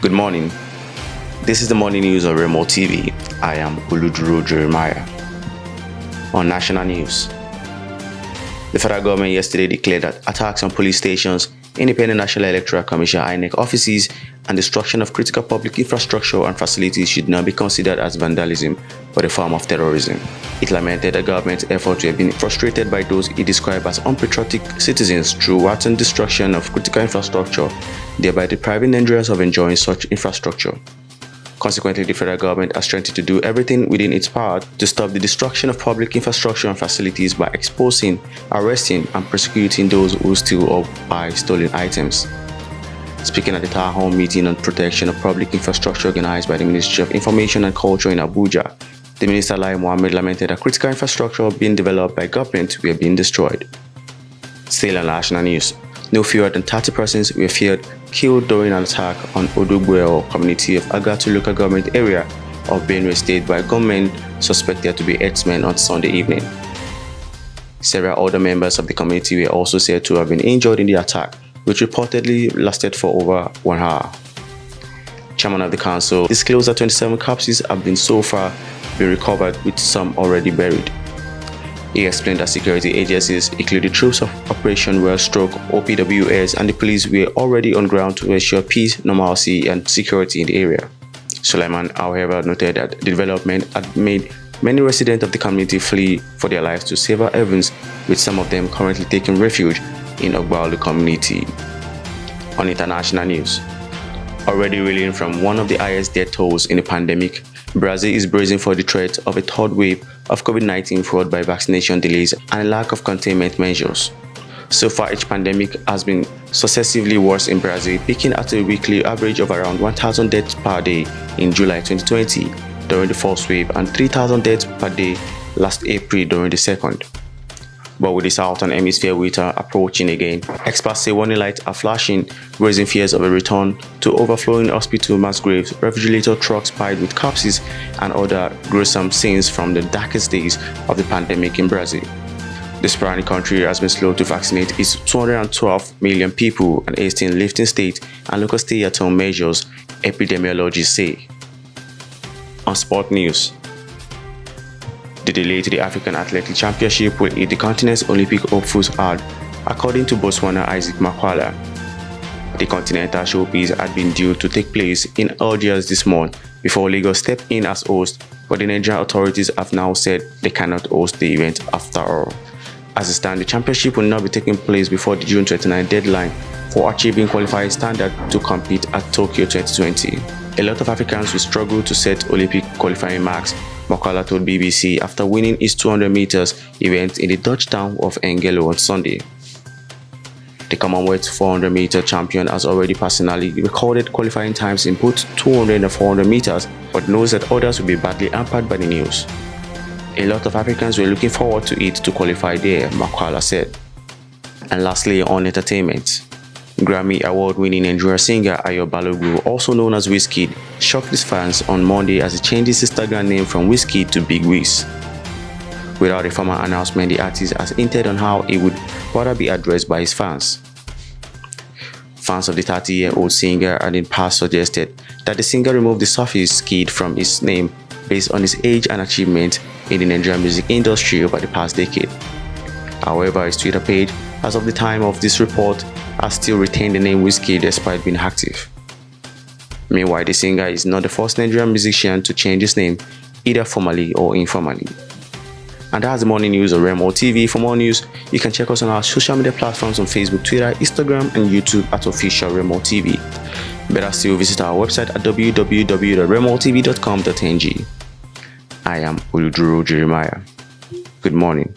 Good morning. This is the morning news on Remo TV. I am Uluduro Jeremiah. On national news, the federal government yesterday declared that attacks on police stations, Independent National Electoral Commission (INEC) offices, and destruction of critical public infrastructure and facilities should not be considered as vandalism but a form of terrorism. It lamented the government's effort to have been frustrated by those it described as unpatriotic citizens through wanton destruction of critical infrastructure, thereby depriving Nigerians of enjoying such infrastructure. Consequently, the federal government has strengthened to do everything within its power to stop the destruction of public infrastructure and facilities by exposing, arresting, and prosecuting those who steal or buy stolen items. Speaking at the town hall meeting on protection of public infrastructure organized by the Ministry of Information and Culture in Abuja, the Minister Lai Mohammed lamented that critical infrastructure being developed by government were being destroyed. Still on national news, no fewer than 30 persons were feared killed during an attack on Odugbuel community of Agatu local government area of Benue State by gunmen suspected to be herdsmen on Sunday evening. Several other members of the community were also said to have been injured in the attack, which reportedly lasted for over 1 hour. Chairman of the council disclosed that 27 corpses have been so far been recovered, with some already buried. He explained that security agencies, including troops of Operation Well Stroke, OPWS, and the police were already on ground to ensure peace, normalcy, and security in the area. Suleiman, however, noted that the development had made many residents of the community flee for their lives to safer havens, with some of them currently taking refuge in Ogbalu community. On international news, already reeling from one of the highest death tolls in the pandemic, Brazil is bracing for the threat of a third wave of COVID-19 fraud by vaccination delays and a lack of containment measures. So far, each pandemic has been successively worse in Brazil, peaking at a weekly average of around 1,000 deaths per day in July 2020 during the first wave and 3,000 deaths per day last April during the second. But with the Southern Hemisphere winter approaching again, experts say warning lights are flashing, raising fears of a return to overflowing hospital mass graves, refrigerator trucks piled with corpses, and other gruesome scenes from the darkest days of the pandemic in Brazil. The surrounding country has been slow to vaccinate its 212 million people and hasting lifting state and local stay-at-home measures, epidemiologists say. On sport news, the delay to the African Athletic Championship will hit the continent's Olympic hopefuls hard, according to Botswana Isaac Makwala. The Continental Showpiece had been due to take place in Algiers this month before Lagos stepped in as host, but the Nigerian authorities have now said they cannot host the event after all. As it stands, the championship will not be taking place before the June 29 deadline for achieving qualifying standard to compete at Tokyo 2020. A lot of Africans will struggle to set Olympic qualifying marks, Makwala told BBC after winning his 200 meters event in the Dutch town of Hengelo on Sunday. The Commonwealth 400 meter champion has already personally recorded qualifying times in both 200 and 400 meters, but knows that others will be badly hampered by the news. A lot of Africans were looking forward to it to qualify there, Makwala said. And lastly, on entertainment, Grammy award-winning Nigerian singer Ayo Balogun, also known as Wizkid, shocked his fans on Monday as he changed his Instagram name from Wizkid to Big Wiz. Without a formal announcement, the artist has hinted on how he would rather be addressed by his fans. Fans of the 30-year-old singer had in the past suggested that the singer remove the suffix "kid" from his name based on his age and achievement in the Nigerian music industry over the past decade. However, his Twitter page, as of the time of this report, has still retained the name Wizkid despite being active. Meanwhile, the singer is not the first Nigerian musician to change his name, either formally or informally. And that's the morning news on Remo TV. For more news, you can check us on our social media platforms on Facebook, Twitter, Instagram, and YouTube at official Remo TV. Better still, visit our website at www.remotv.com.ng. I am Uluduro Jeremiah. Good morning.